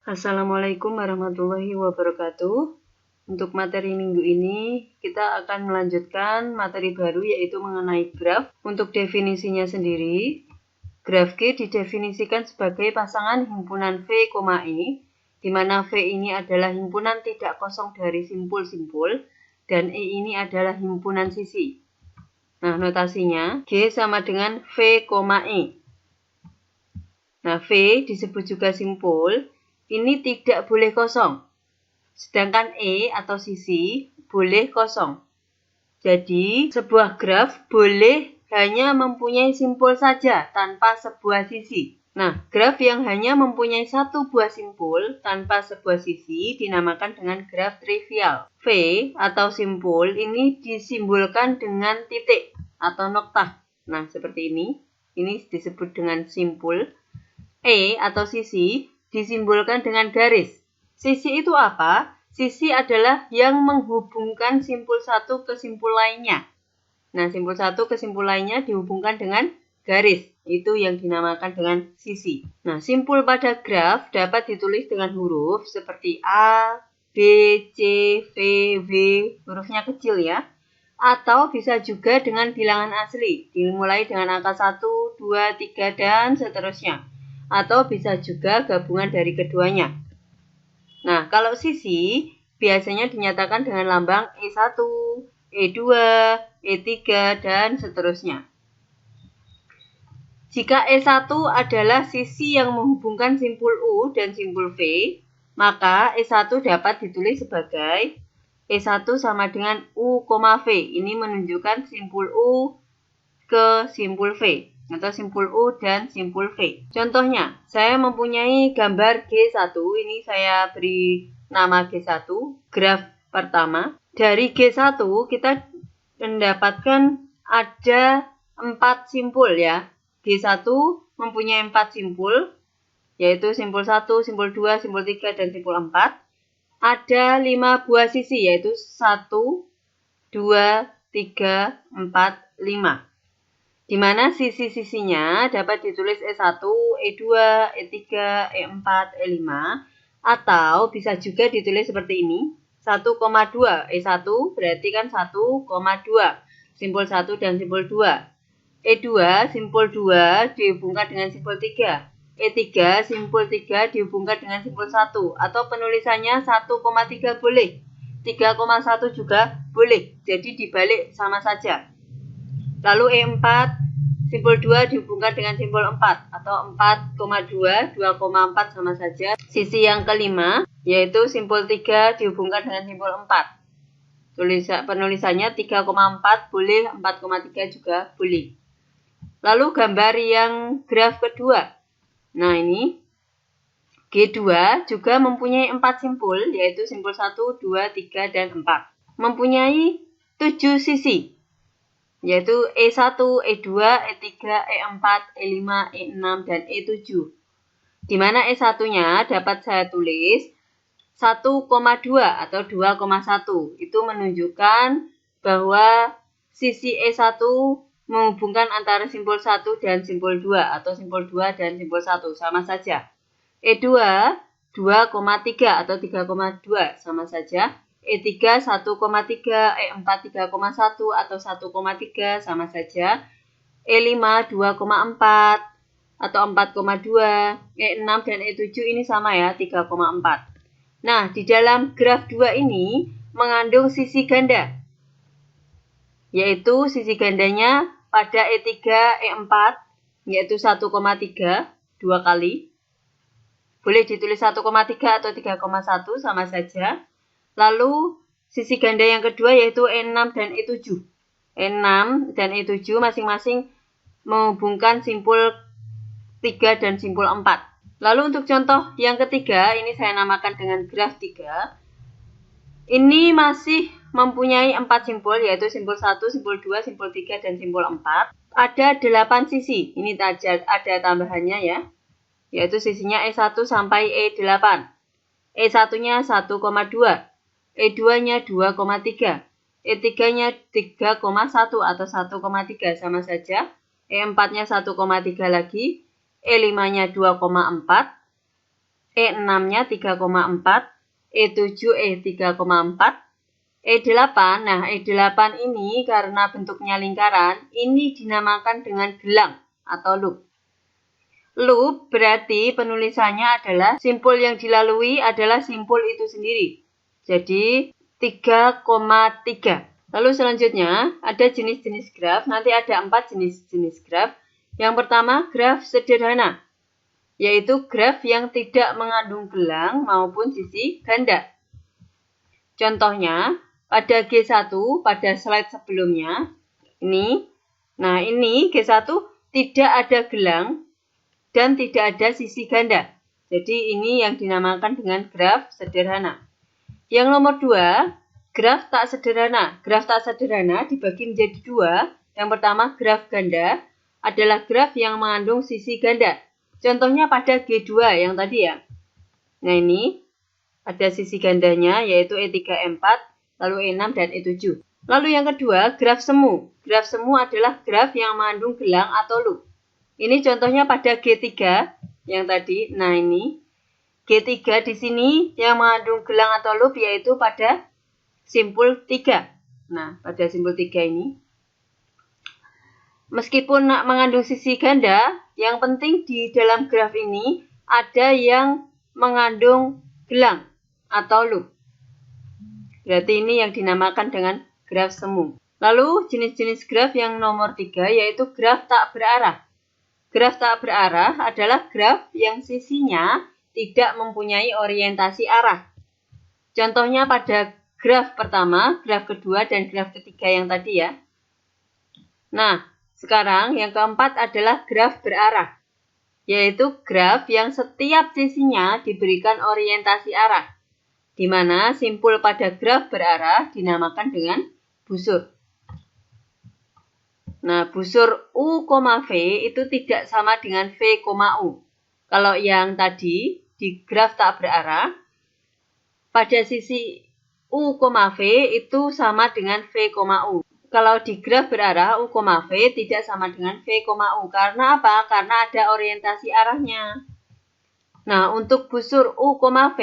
Assalamualaikum warahmatullahi wabarakatuh. Untuk materi minggu ini, kita akan melanjutkan materi baru yaitu mengenai graf. Untuk definisinya sendiri, graf G didefinisikan sebagai pasangan himpunan V, E, di mana V ini adalah himpunan tidak kosong dari simpul-simpul, dan E ini adalah himpunan sisi. Nah, notasinya, G sama dengan V, E. Nah, V disebut juga simpul, ini tidak boleh kosong. Sedangkan E atau sisi boleh kosong. Jadi, sebuah graf boleh hanya mempunyai simpul saja tanpa sebuah sisi. Nah, graf yang hanya mempunyai satu buah simpul tanpa sebuah sisi dinamakan dengan graf trivial. V atau simpul ini disimbolkan dengan titik atau noktah. Nah, seperti ini. Ini disebut dengan simpul. E atau sisi disimbolkan dengan garis. Sisi itu apa? Sisi adalah yang menghubungkan simpul satu ke simpul lainnya. Nah, simpul satu ke simpul lainnya dihubungkan dengan garis. Itu yang dinamakan dengan sisi. Nah, simpul pada graf dapat ditulis dengan huruf seperti A, B, C, V, W, hurufnya kecil ya. Atau bisa juga dengan bilangan asli, dimulai dengan angka 1, 2, 3, dan seterusnya. Atau bisa juga gabungan dari keduanya. Nah, kalau sisi biasanya dinyatakan dengan lambang E1, E2, E3, dan seterusnya. Jika E1 adalah sisi yang menghubungkan simpul U dan simpul V, maka E1 dapat ditulis sebagai E1 sama dengan U, V. Ini menunjukkan simpul U ke simpul V. Atau simpul U dan simpul V. Contohnya, saya mempunyai gambar G1. Ini saya beri nama G1, graf pertama. Dari G1 kita mendapatkan ada 4 simpul ya. G1 mempunyai 4 simpul, yaitu simpul 1, simpul 2, simpul 3, dan simpul 4. Ada 5 buah sisi, yaitu 1, 2, 3, 4, 5. Di mana sisi-sisinya dapat ditulis E1, E2, E3, E4, E5, atau bisa juga ditulis seperti ini, 1,2. E1 berarti kan 1,2, simpul 1 dan simpul 2. E2, simpul 2 dihubungkan dengan simpul 3. E3, simpul 3 dihubungkan dengan simpul 1. Atau penulisannya 1,3 boleh, 3,1 juga boleh, jadi dibalik sama saja. Lalu E4, simpul 2 dihubungkan dengan simpul 4, atau 4,2, 2,4 sama saja. Sisi yang kelima, yaitu simpul 3 dihubungkan dengan simpul 4. Penulisannya 3,4 boleh, 4,3 juga boleh. Lalu gambar yang graf kedua. Nah, ini G2 juga mempunyai 4 simpul, yaitu simpul 1, 2, 3, dan 4. Mempunyai 7 sisi, yaitu E1, E2, E3, E4, E5, E6, dan E7. Di mana E1-nya dapat saya tulis 1,2 atau 2,1. Itu menunjukkan bahwa sisi E1 menghubungkan antara simpul 1 dan simpul 2, atau simpul 2 dan simpul 1, sama saja. E2 2,3 atau 3,2, sama saja. E3 1,3, E4 3,1 atau 1,3, sama saja. E5 2,4 atau 4,2. E6 dan E7 ini sama ya, 3,4. Nah, di dalam graf 2 ini mengandung sisi ganda, yaitu sisi gandanya pada E3, E4, yaitu 1,3, 2 kali. Boleh ditulis 1,3 atau 3,1, sama saja. Lalu, sisi ganda yang kedua yaitu E6 dan E7. E6 dan E7 masing-masing menghubungkan simpul 3 dan simpul 4. Lalu untuk contoh yang ketiga, ini saya namakan dengan graf 3. Ini masih mempunyai 4 simpul, yaitu simpul 1, simpul 2, simpul 3, dan simpul 4. Ada 8 sisi, ini ada tambahannya ya, yaitu sisinya E1 sampai E8. E1-nya 1,2, E2-nya 2,3, E3-nya 3,1 atau 1,3, sama saja. E4-nya 1,3 lagi, E5-nya 2,4, E6-nya 3,4, E7, E3,4, E8. Nah, E8 ini karena bentuknya lingkaran, ini dinamakan dengan gelang atau loop. Loop berarti penulisannya adalah simpul yang dilalui adalah simpul itu sendiri. Jadi 3,3. Lalu selanjutnya ada jenis-jenis graf. Nanti ada 4 jenis-jenis graf. Yang pertama graf sederhana, yaitu graf yang tidak mengandung gelang maupun sisi ganda. Contohnya pada G1 pada slide sebelumnya ini. Nah, ini G1 tidak ada gelang dan tidak ada sisi ganda. Jadi ini yang dinamakan dengan graf sederhana. Yang nomor 2, graf tak sederhana. Graf tak sederhana dibagi menjadi 2. Yang pertama graf ganda adalah graf yang mengandung sisi ganda. Contohnya pada G2 yang tadi ya. Nah, ini ada sisi gandanya yaitu E3, E4, lalu E6 dan E7. Lalu yang kedua, graf semu. Graf semu adalah graf yang mengandung gelang atau loop. Ini contohnya pada G3 yang tadi. Nah, ini G3 di sini yang mengandung gelang atau loop yaitu pada simpul 3. Nah, pada simpul 3 ini. Meskipun mengandung sisi ganda, yang penting di dalam graf ini ada yang mengandung gelang atau loop. Berarti ini yang dinamakan dengan graf semu. Lalu jenis-jenis graf yang nomor 3 yaitu graf tak berarah. Graf tak berarah adalah graf yang sisinya tidak mempunyai orientasi arah. Contohnya pada graf pertama, graf kedua, dan graf ketiga yang tadi ya. Nah, sekarang yang keempat adalah graf berarah, yaitu graf yang setiap sisinya diberikan orientasi arah, di mana simpul pada graf berarah dinamakan dengan busur. Nah, busur U, V itu tidak sama dengan V, U. Kalau yang tadi di graf tak berarah, pada sisi U, V itu sama dengan V, U. Kalau di graf berarah U, V tidak sama dengan V, U. Karena apa? Karena ada orientasi arahnya. Nah, untuk busur U, V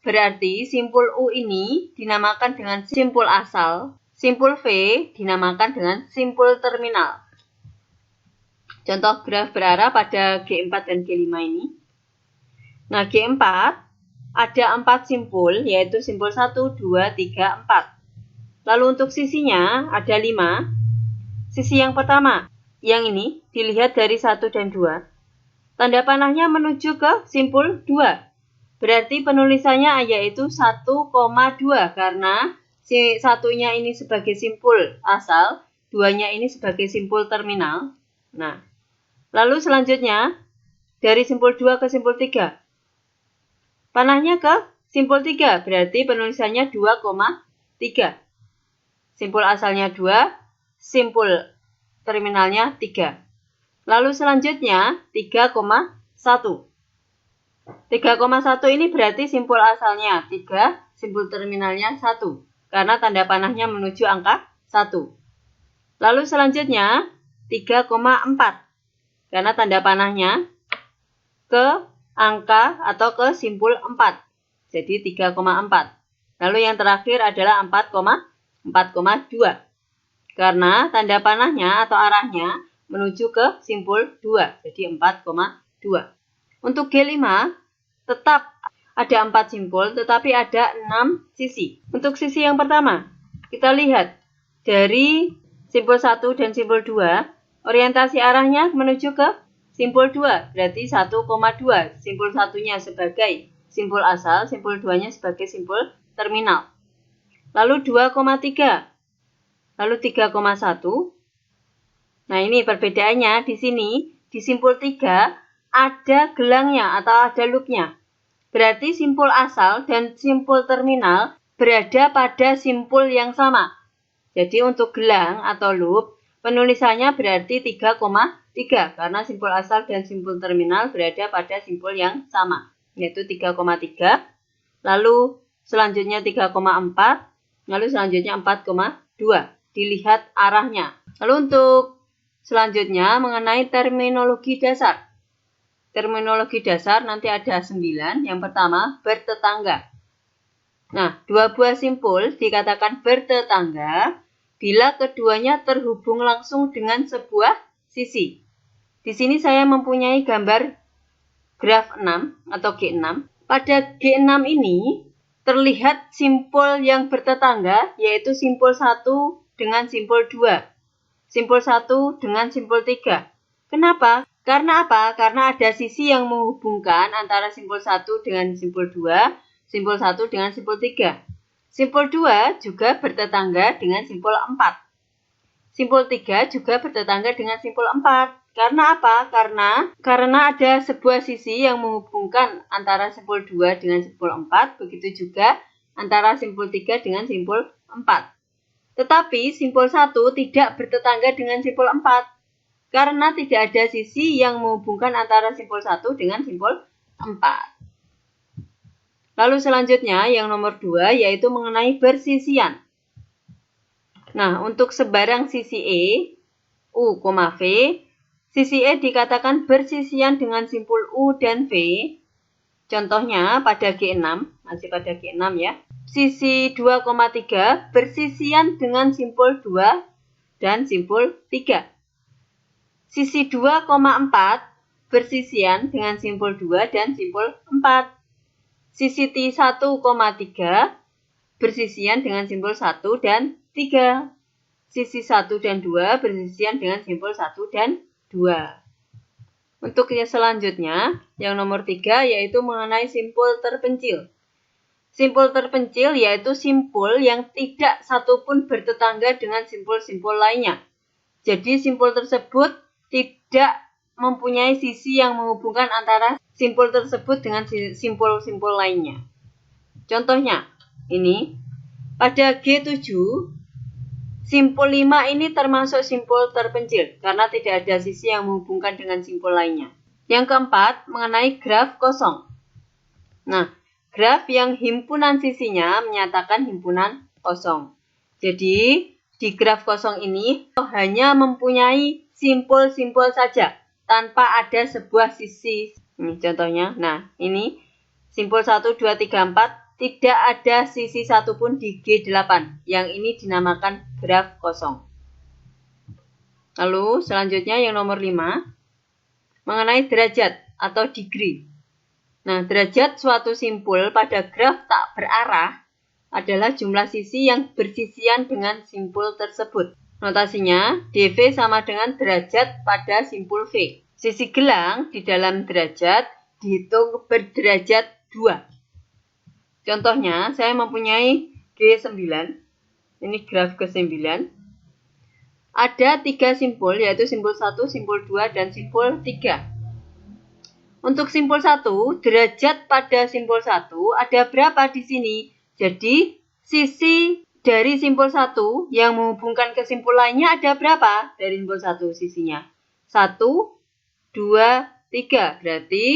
berarti simpul U ini dinamakan dengan simpul asal. Simpul V dinamakan dengan simpul terminal. Contoh graf berarah pada G4 dan G5 ini. Nah, G4 ada 4 simpul, yaitu simpul 1, 2, 3, 4. Lalu untuk sisinya ada 5. Sisi yang pertama, yang ini dilihat dari 1 dan 2. Tanda panahnya menuju ke simpul 2. Berarti penulisannya yaitu 1,2 karena si satunya ini sebagai simpul asal, 2-nya ini sebagai simpul terminal. Nah, lalu selanjutnya dari simpul 2 ke simpul 3. Panahnya ke simpul 3, berarti penulisannya 2,3. Simpul asalnya 2, simpul terminalnya 3. Lalu selanjutnya 3,1. 3,1 ini berarti simpul asalnya 3, simpul terminalnya 1. Karena tanda panahnya menuju angka 1. Lalu selanjutnya 3,4. Karena tanda panahnya ke angka atau ke simpul 4. Jadi 3,4. Lalu yang terakhir adalah 4,2. Karena tanda panahnya atau arahnya menuju ke simpul 2. Jadi 4,2. Untuk G5 tetap ada 4 simpul tetapi ada 6 sisi. Untuk sisi yang pertama, kita lihat dari simpul 1 dan simpul 2, orientasi arahnya menuju ke simpul 2. Berarti 1,2. Simpul 1-nya sebagai simpul asal, simpul 2-nya sebagai simpul terminal. Lalu 2,3. Lalu 3,1. Nah, ini perbedaannya di sini. Di simpul 3 ada gelangnya atau ada loopnya. Berarti simpul asal dan simpul terminal berada pada simpul yang sama. Jadi untuk gelang atau loop, penulisannya berarti 3,3. Karena simpul asal dan simpul terminal berada pada simpul yang sama. Yaitu 3,3. Lalu selanjutnya 3,4. Lalu selanjutnya 4,2. Dilihat arahnya. Lalu untuk selanjutnya mengenai terminologi dasar. terminologi dasar nanti ada 9. Yang pertama, bertetangga. Nah, dua buah simpul dikatakan bertetangga bila keduanya terhubung langsung dengan sebuah sisi. Di sini saya mempunyai gambar graf 6 atau G6. Pada G6 ini terlihat simpul yang bertetangga, yaitu simpul 1 dengan simpul 2. Simpul 1 dengan simpul 3. Kenapa? Karena apa? Karena ada sisi yang menghubungkan antara simpul 1 dengan simpul 2, simpul 1 dengan simpul 3. Simpul 2 juga bertetangga dengan simpul 4. Simpul 3 juga bertetangga dengan simpul 4. Karena apa? Karena ada sebuah sisi yang menghubungkan antara simpul 2 dengan simpul 4, begitu juga antara simpul 3 dengan simpul 4. Tetapi simpul 1 tidak bertetangga dengan simpul 4. Karena tidak ada sisi yang menghubungkan antara simpul 1 dengan simpul 4. Lalu selanjutnya yang nomor 2 yaitu mengenai bersisian. Nah, untuk sebarang sisi E, U, V, sisi E dikatakan bersisian dengan simpul U dan V. Contohnya pada G6, masih pada G6 ya. Sisi 2,3 bersisian dengan simpul 2 dan simpul 3. Sisi 2,4 bersisian dengan simpul 2 dan simpul 4. Sisi T1,3 bersisian dengan simpul 1 dan 3. Sisi 1 dan 2 bersisian dengan simpul 1 dan 2. Untuk yang selanjutnya, yang nomor 3 yaitu mengenai simpul terpencil. Simpul terpencil yaitu simpul yang tidak satupun bertetangga dengan simpul-simpul lainnya. Jadi simpul tersebut tidak mempunyai sisi yang menghubungkan antara simpul tersebut dengan simpul-simpul lainnya. Contohnya, ini pada G7, simpul 5 ini termasuk simpul terpencil karena tidak ada sisi yang menghubungkan dengan simpul lainnya. Yang keempat, mengenai graf kosong. Nah, graf yang himpunan sisinya menyatakan himpunan kosong. Jadi, di graf kosong ini hanya mempunyai simpul-simpul saja tanpa ada sebuah sisi. Ini contohnya. Nah, ini simpul 1, 2, 3, 4 tidak ada sisi satupun di G8. Yang ini dinamakan graf kosong. Lalu selanjutnya yang nomor 5 mengenai derajat atau degree. Nah, derajat suatu simpul pada graf tak berarah adalah jumlah sisi yang bersisian dengan simpul tersebut. Notasinya, dV sama dengan derajat pada simpul V. Sisi gelang di dalam derajat dihitung berderajat 2. Contohnya, saya mempunyai G9. Ini graf ke-9. Ada 3 simpul, yaitu simpul 1, simpul 2, dan simpul 3. Untuk simpul 1, derajat pada simpul 1 ada berapa di sini? Jadi, sisi dari simpul 1 yang menghubungkan ke simpul lainnya ada berapa? Dari simpul 1 sisinya. 1, 2, 3. Berarti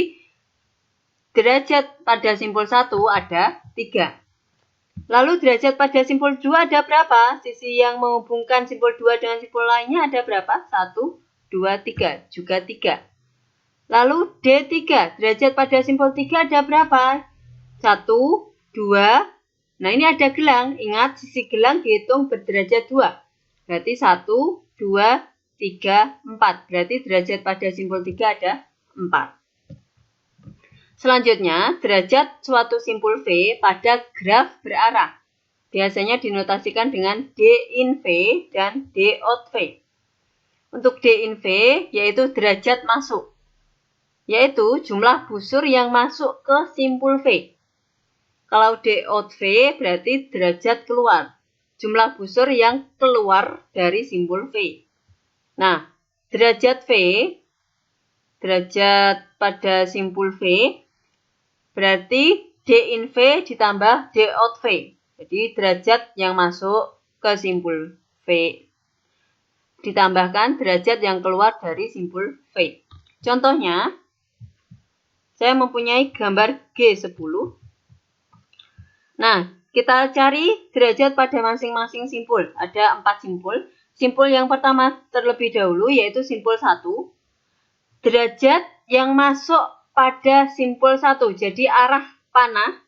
derajat pada simpul 1 ada 3. Lalu derajat pada simpul 2 ada berapa? Sisi yang menghubungkan simpul 2 dengan simpul lainnya ada berapa? 1, 2, 3. Juga 3. Lalu D3. Derajat pada simpul 3 ada berapa? 1, 2. Nah, ini ada gelang. Ingat, sisi gelang dihitung berderajat 2. Berarti 1, 2, 3, 4. Berarti derajat pada simpul 3 ada 4. Selanjutnya, derajat suatu simpul V pada graf berarah. Biasanya dinotasikan dengan D in V dan D out V. Untuk D in V, yaitu derajat masuk. Yaitu jumlah busur yang masuk ke simpul V. Kalau D out V berarti derajat keluar. Jumlah busur yang keluar dari simpul V. Nah, derajat V, derajat pada simpul V, berarti D in V ditambah D out V. Jadi derajat yang masuk ke simpul V ditambahkan derajat yang keluar dari simpul V. Contohnya, saya mempunyai gambar G10. Nah, kita cari derajat pada masing-masing simpul. Ada 4 simpul. Simpul yang pertama terlebih dahulu yaitu simpul 1. Derajat yang masuk pada simpul 1. Jadi arah panah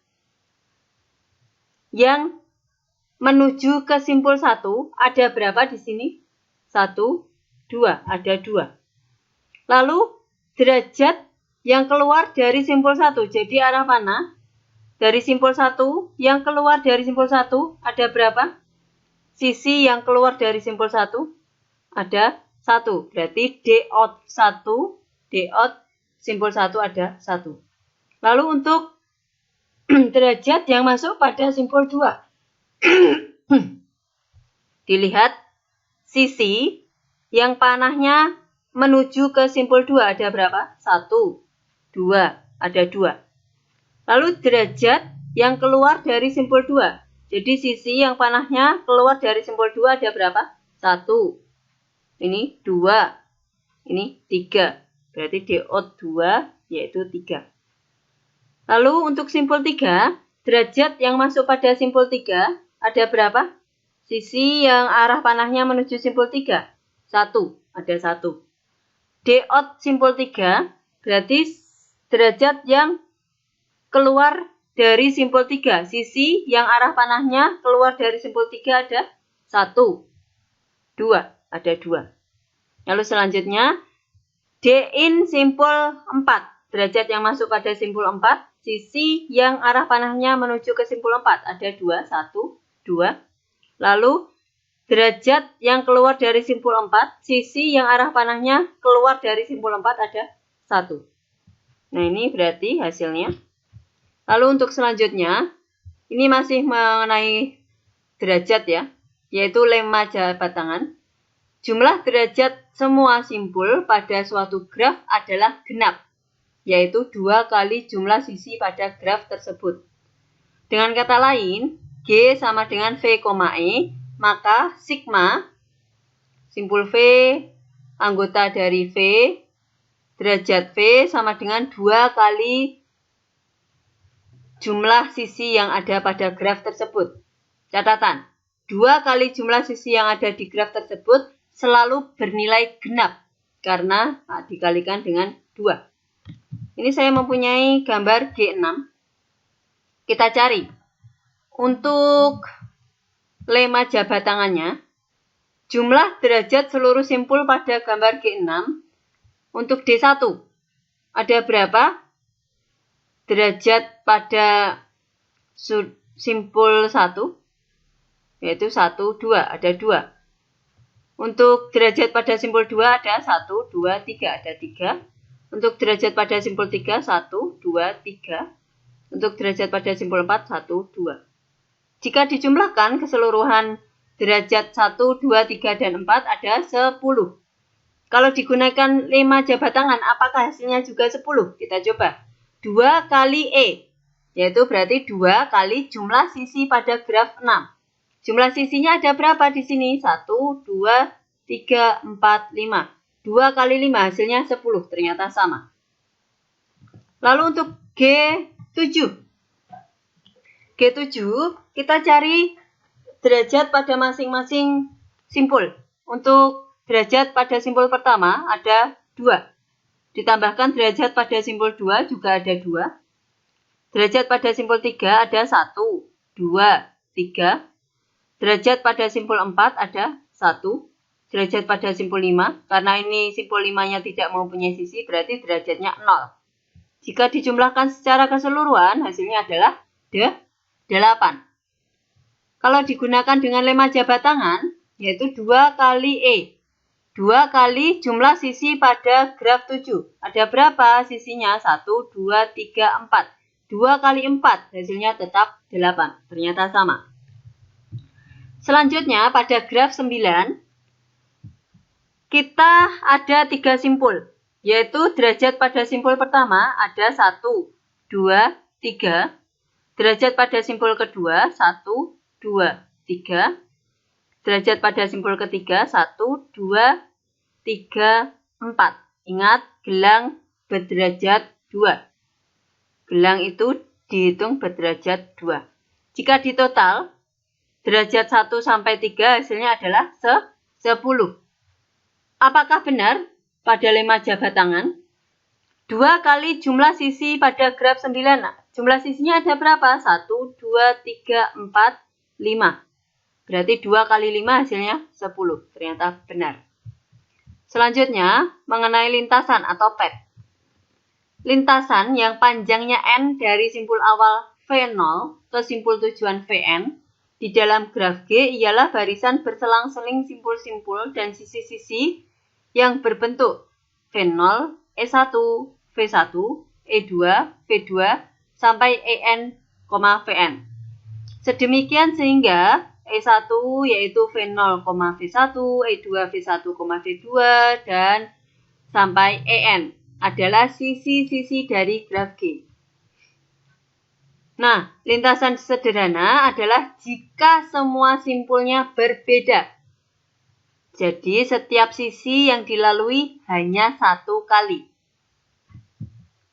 yang menuju ke simpul 1 ada berapa di sini? 1, 2, ada 2. Lalu derajat yang keluar dari simpul 1. Jadi arah panah dari simpul 1 yang keluar dari simpul 1 ada berapa? Sisi yang keluar dari simpul 1 ada 1. Berarti DOT 1, DOT simpul 1 ada 1. Lalu untuk derajat yang masuk pada simpul 2. Dilihat sisi yang panahnya menuju ke simpul 2 ada berapa? 1, 2, ada 2. Lalu derajat yang keluar dari simpul 2. Jadi sisi yang panahnya keluar dari simpul 2 ada berapa? 1. Ini 2. Ini 3. Berarti DOT 2 yaitu 3. Lalu untuk simpul 3, derajat yang masuk pada simpul 3 ada berapa? Sisi yang arah panahnya menuju simpul 3. 1. Ada 1. DOT simpul 3 berarti derajat yang keluar dari simpul 3. Sisi yang arah panahnya keluar dari simpul 3 ada 1. 2. Ada 2. Lalu selanjutnya DIN simpul 4. Derajat yang masuk pada simpul 4. Sisi yang arah panahnya menuju ke simpul 4 ada 2. 1, 2. Lalu derajat yang keluar dari simpul 4. Sisi yang arah panahnya keluar dari simpul 4 ada 1. Nah ini berarti hasilnya. Lalu untuk selanjutnya, ini masih mengenai derajat ya, yaitu lemma jabat tangan. Jumlah derajat semua simpul pada suatu graf adalah genap, yaitu 2 kali jumlah sisi pada graf tersebut. Dengan kata lain, G sama dengan V, E, maka sigma, simpul V, anggota dari V, derajat V sama dengan 2 kali jumlah sisi yang ada pada graf tersebut. Catatan, 2 kali jumlah sisi yang ada di graf tersebut selalu bernilai genap, karena dikalikan dengan 2. Ini saya mempunyai gambar G6. Kita cari. Untuk lemma jabat tangannya, jumlah derajat seluruh simpul pada gambar G6 untuk D1 ada berapa? Derajat pada simpul 1 yaitu 1, 2, ada 2. Untuk derajat pada simpul 2 ada 1, 2, 3, ada 3. Untuk derajat pada simpul 3, 1, 2, 3. Untuk derajat pada simpul 4, 1, 2. Jika dijumlahkan keseluruhan derajat 1, 2, 3, dan 4 ada 10. Kalau digunakan lemma jabat tangan, apakah hasilnya juga 10? Kita coba. 2 kali E, yaitu berarti 2 kali jumlah sisi pada graf 6. Jumlah sisinya ada berapa di sini? 1, 2, 3, 4, 5. 2 kali 5 hasilnya 10, ternyata sama. Lalu untuk G7. G7, kita cari derajat pada masing-masing simpul. Untuk derajat pada simpul pertama ada 2. Ditambahkan derajat pada simpul 2 juga ada 2. Derajat pada simpul 3 ada 1, 2, 3. Derajat pada simpul 4 ada 1. Derajat pada simpul 5, karena ini simpul 5-nya tidak mempunyai sisi, berarti derajatnya 0. Jika dijumlahkan secara keseluruhan, hasilnya adalah 8. Kalau digunakan dengan lemma jabat tangan, yaitu 2 kali E. 2 kali jumlah sisi pada graf 7. Ada berapa sisinya? 1, 2, 3, 4. 2 kali 4, hasilnya tetap 8. Ternyata sama. Selanjutnya, pada graf 9, kita ada 3 simpul. Yaitu derajat pada simpul pertama ada 1, 2, 3. Derajat pada simpul kedua, 1, 2, 3. Derajat pada simpul ketiga, 1, 2, 3, 4. Ingat, gelang berderajat 2. Gelang itu dihitung berderajat 2. Jika ditotal, derajat 1 sampai 3 hasilnya adalah 10. Apakah benar pada lemma jabat tangan? 2 kali jumlah sisi pada graf 9. Nah, jumlah sisinya ada berapa? 1, 2, 3, 4, 5. Berarti 2 kali 5 hasilnya 10. Ternyata benar. Selanjutnya, mengenai lintasan atau pad. Lintasan yang panjangnya N dari simpul awal V0 ke simpul tujuan Vn di dalam graf G ialah barisan berselang-seling simpul-simpul dan sisi-sisi yang berbentuk V0, E1, V1, E2, V2, sampai En, Vn. Sedemikian sehingga E1 yaitu V0, V1, E2, V1, V2, dan sampai En adalah sisi-sisi dari graf G. Nah, lintasan sederhana adalah jika semua simpulnya berbeda. Jadi, setiap sisi yang dilalui hanya 1 kali.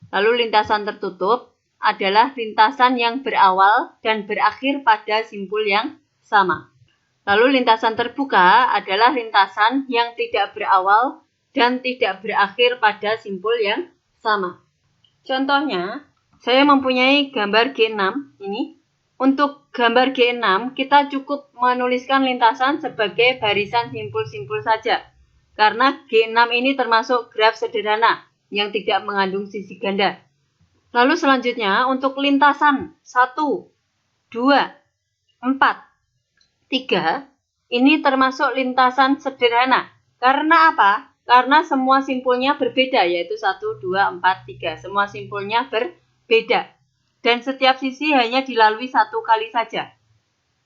Lalu lintasan tertutup adalah lintasan yang berawal dan berakhir pada simpul yang sama. Lalu lintasan terbuka adalah lintasan yang tidak berawal dan tidak berakhir pada simpul yang sama. Contohnya, saya mempunyai gambar G6 ini. Untuk gambar G6, kita cukup menuliskan lintasan sebagai barisan simpul-simpul saja. Karena G6 ini termasuk graf sederhana yang tidak mengandung sisi ganda. Lalu selanjutnya untuk lintasan 1, 2, 4, 3 ini termasuk lintasan sederhana. Karena apa? Karena semua simpulnya berbeda, yaitu 1, 2, 4, 3. Semua simpulnya berbeda. Dan setiap sisi hanya dilalui 1 kali saja.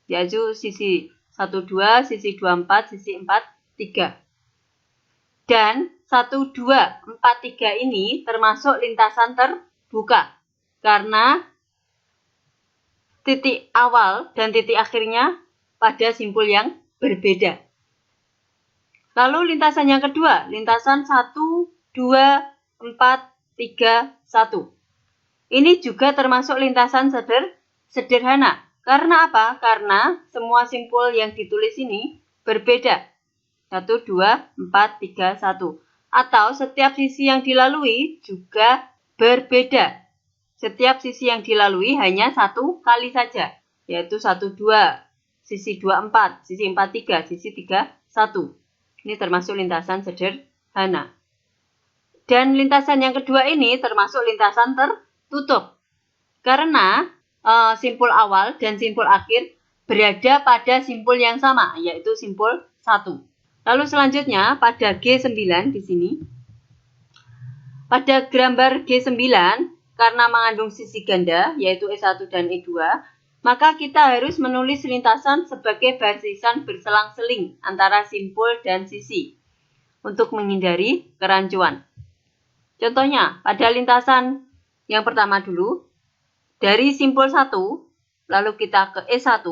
Yaitu sisi 1, 2, sisi 2, 4, sisi 4, 3. Dan 1, 2, 4, 3 ini termasuk lintasan terbuka. Karena titik awal dan titik akhirnya pada simpul yang berbeda. Lalu lintasan yang kedua, lintasan 1, 2, 4, 3, 1. Ini juga termasuk lintasan sederhana. Karena apa? Karena semua simpul yang ditulis ini berbeda. 1, 2, 4, 3, 1. Atau setiap sisi yang dilalui juga berbeda. Setiap sisi yang dilalui hanya 1 kali saja. Yaitu 1, 2, sisi 2, 4, sisi 4, 3, sisi 3, 1. Ini termasuk lintasan sederhana. Dan lintasan yang kedua ini termasuk lintasan tertutup. Karena simpul awal dan simpul akhir berada pada simpul yang sama, yaitu simpul 1. Lalu selanjutnya pada G9 di sini. Pada gambar G9, karena mengandung sisi ganda, yaitu E1 dan E2, maka kita harus menulis lintasan sebagai barisan berselang-seling antara simpul dan sisi untuk menghindari kerancuan. Contohnya, pada lintasan yang pertama dulu, dari simpul 1, lalu kita ke E1,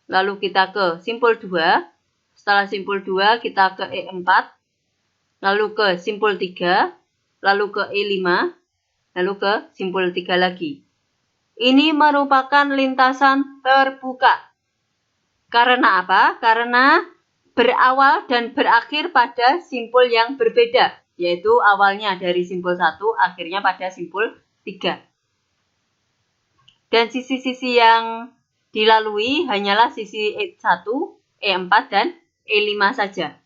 lalu kita ke simpul 2, setelah simpul 2 kita ke E4, lalu ke simpul 3, lalu ke E5, lalu ke simpul 3 lagi. Ini merupakan lintasan terbuka. Karena apa? Karena berawal dan berakhir pada simpul yang berbeda, yaitu awalnya dari simpul 1, akhirnya pada simpul 3. Dan sisi-sisi yang dilalui hanyalah sisi E1, E4, dan E5 saja.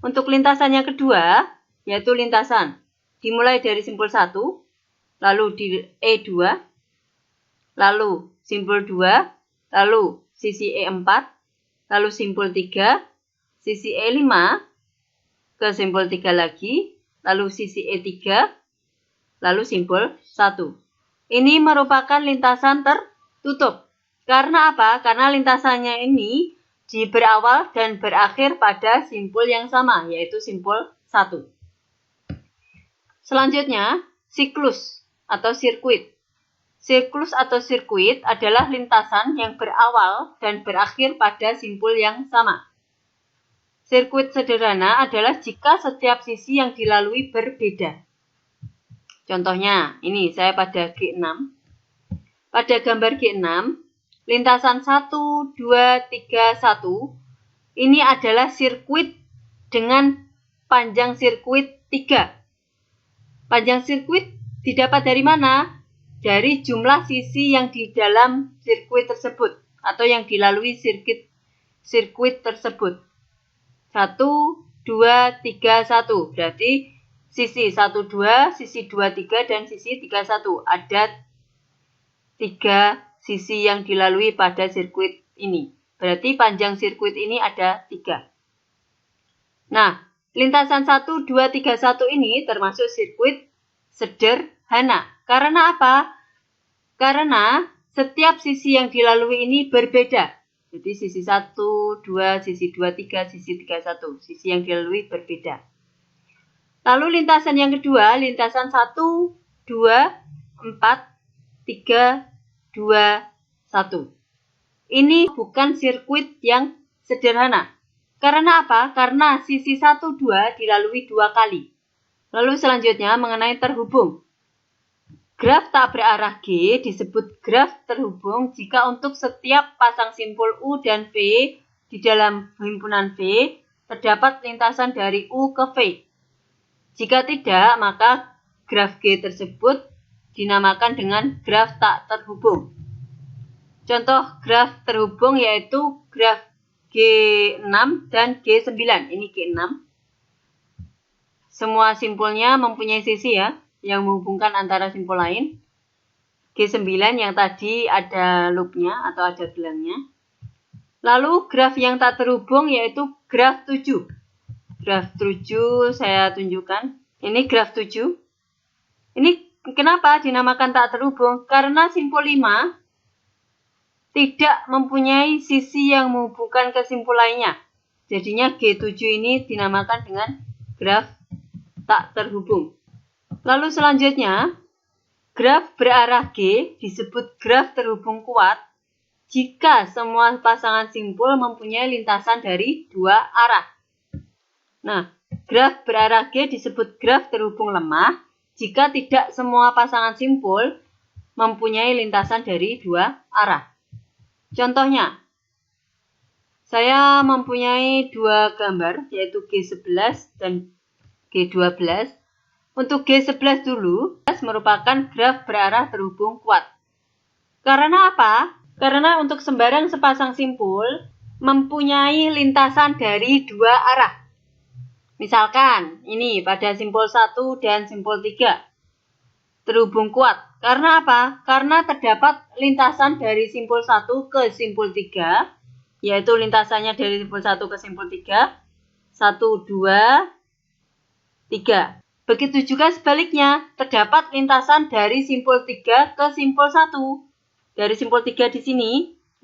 Untuk lintasan yang kedua, yaitu lintasan dimulai dari simpul 1, lalu di E2, lalu simpul 2, lalu sisi E4, lalu simpul 3, sisi E5, ke simpul 3 lagi, lalu sisi E3, lalu simpul 1. Ini merupakan lintasan tertutup. Karena apa? Karena lintasannya ini berawal dan berakhir pada simpul yang sama, yaitu simpul 1. Selanjutnya, siklus atau sirkuit. Siklus atau sirkuit adalah lintasan yang berawal dan berakhir pada simpul yang sama. Sirkuit sederhana adalah jika setiap sisi yang dilalui berbeda. Contohnya, ini saya pada G6. Pada gambar G6, lintasan 1, 2, 3, 1, ini adalah sirkuit dengan panjang sirkuit 3. Panjang sirkuit didapat dari mana? Dari jumlah sisi yang di dalam sirkuit tersebut atau yang dilalui sirkuit tersebut. 1, 2, 3, 1. Berarti sisi 1, 2, sisi 2, 3, dan sisi 3, 1. Ada 3 sisi yang dilalui pada sirkuit ini. Berarti panjang sirkuit ini ada 3. Nah, lintasan 1, 2, 3, 1 ini termasuk sirkuit sederhana. Karena apa? Karena setiap sisi yang dilalui ini berbeda. Jadi sisi 1, 2, sisi 2, 3, sisi 3, 1. Sisi yang dilalui berbeda. Lalu lintasan yang kedua, lintasan 1, 2, 4, 3, 2, 1. Ini bukan sirkuit yang sederhana. Karena apa? Karena sisi 1, 2 dilalui 2 kali. Lalu selanjutnya mengenai terhubung. Graf tak berarah G disebut graf terhubung jika untuk setiap pasang simpul U dan V di dalam himpunan V terdapat lintasan dari U ke V. Jika tidak, maka graf G tersebut dinamakan dengan graf tak terhubung. Contoh graf terhubung yaitu graf G6 dan G9. Ini G6. Semua simpulnya mempunyai sisi ya, yang menghubungkan antara simpul lain. G9 yang tadi ada loopnya atau ada gelangnya. Lalu graf yang tak terhubung yaitu graf 7. Graf 7 saya tunjukkan. Ini graf 7. Ini kenapa dinamakan tak terhubung? Karena simpul 5 tidak mempunyai sisi yang menghubungkan ke simpul lainnya. Jadinya G7 ini dinamakan dengan graf tak terhubung. Lalu selanjutnya, graf berarah G disebut graf terhubung kuat jika semua pasangan simpul mempunyai lintasan dari 2 arah. Nah, graf berarah G disebut graf terhubung lemah jika tidak semua pasangan simpul mempunyai lintasan dari 2 arah. Contohnya, saya mempunyai 2 gambar yaitu G11 dan G12. Untuk G11 dulu, merupakan graf berarah terhubung kuat. Karena apa? Karena untuk sembarang sepasang simpul mempunyai lintasan dari 2 arah. Misalkan, ini pada simpul 1 dan simpul 3. Terhubung kuat. Karena apa? Karena terdapat lintasan dari simpul 1 ke simpul 3, yaitu lintasannya dari simpul 1 ke simpul 3, 1, 2, 3. Begitu juga sebaliknya, terdapat lintasan dari simpul 3 ke simpul 1. Dari simpul 3 di sini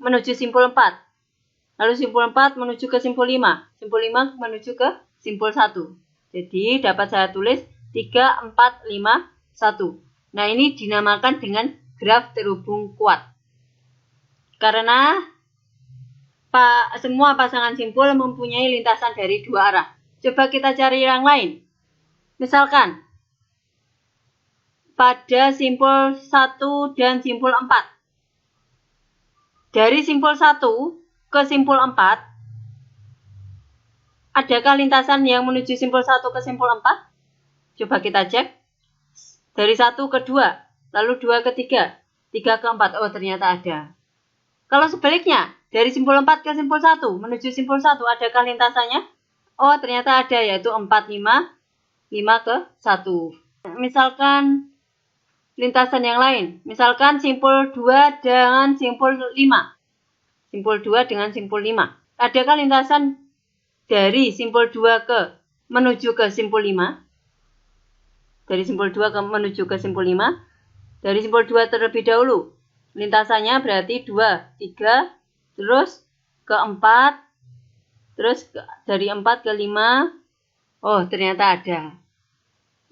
menuju simpul 4. Lalu simpul 4 menuju ke simpul 5. Simpul 5 menuju ke simpul 1. Jadi dapat saya tulis 3, 4, 5, 1. Nah, ini dinamakan dengan graf terhubung kuat. Karena semua pasangan simpul mempunyai lintasan dari 2 arah. Coba kita cari yang lain. Misalkan, pada simpul 1 dan simpul 4. Dari simpul 1 ke simpul 4, adakah lintasan yang menuju simpul 1 ke simpul 4? Coba kita cek. Dari 1 ke 2, lalu 2 ke 3, 3 ke 4. Oh, ternyata ada. Kalau sebaliknya, dari simpul 4 ke simpul 1, menuju simpul 1, adakah lintasannya? Oh, ternyata ada, yaitu 4, 5, 5 ke 1. Misalkan lintasan yang lain. Misalkan simpul 2 dengan simpul 5. Simpul 2 dengan simpul 5. Adakah lintasan dari simpul 2 menuju ke simpul 5? Dari simpul 2 menuju ke simpul 5. Dari simpul 2 terlebih dahulu. Lintasannya berarti 2, 3, terus ke 4, terus dari 4 ke 5. Oh, ternyata ada.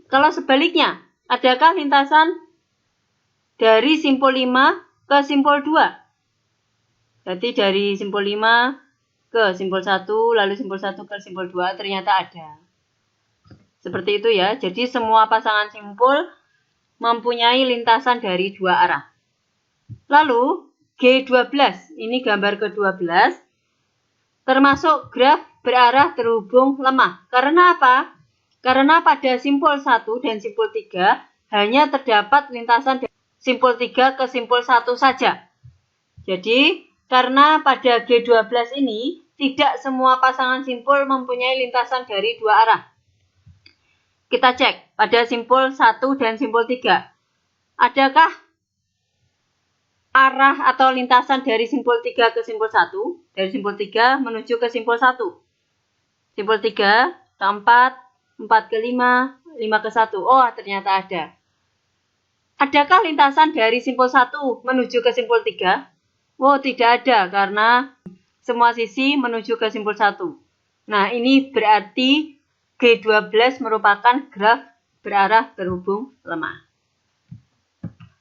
Kalau sebaliknya, adakah lintasan dari simpul 5 ke simpul 2? Berarti dari simpul 5 ke simpul 1, lalu simpul 1 ke simpul 2, ternyata ada. Seperti itu ya. Jadi semua pasangan simpul mempunyai lintasan dari 2 arah. Lalu G12, ini gambar ke-12, termasuk graf berarah terhubung lemah. Karena apa? Karena pada simpul 1 dan simpul 3 hanya terdapat lintasan dari simpul 3 ke simpul 1 saja. Jadi, karena pada G12 ini tidak semua pasangan simpul mempunyai lintasan dari dua arah. Kita cek pada simpul 1 dan simpul 3. Adakah arah atau lintasan dari simpul 3 ke simpul 1? Dari simpul 3 menuju ke simpul 1. Simpul 3 ke 4, 4 ke 5, 5 ke 1. Oh, ternyata ada. Adakah lintasan dari simpul 1 menuju ke simpul 3? Oh, tidak ada karena semua sisi menuju ke simpul 1. Nah, ini berarti G12 merupakan graf berarah berhubung lemah.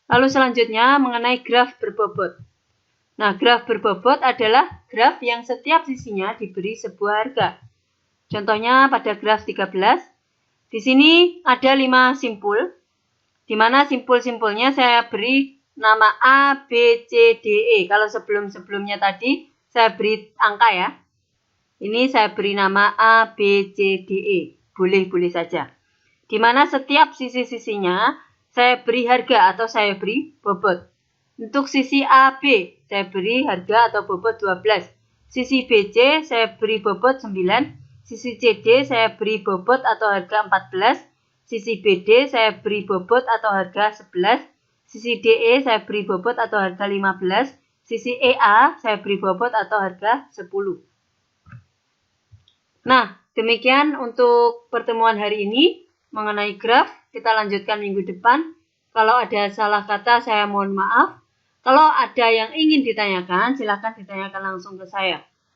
Lalu selanjutnya mengenai graf berbobot. Nah, graf berbobot adalah graf yang setiap sisinya diberi sebuah harga. Contohnya pada graf 13, di sini ada 5 simpul, di mana simpul-simpulnya saya beri nama A, B, C, D, E. Kalau sebelum-sebelumnya tadi saya beri angka ya. Ini saya beri nama A, B, C, D, E. Boleh-boleh saja. Di mana setiap sisi-sisinya saya beri harga atau saya beri bobot. Untuk sisi AB, saya beri harga atau bobot 12. Sisi BC, saya beri bobot 9. Sisi CD, saya beri bobot atau harga 14. Sisi BD, saya beri bobot atau harga 11. Sisi DE, saya beri bobot atau harga 15. Sisi EA, saya beri bobot atau harga 10. Nah, demikian untuk pertemuan hari ini mengenai graf. Kita lanjutkan minggu depan. Kalau ada salah kata, saya mohon maaf. Kalau ada yang ingin ditanyakan, silakan ditanyakan langsung ke saya.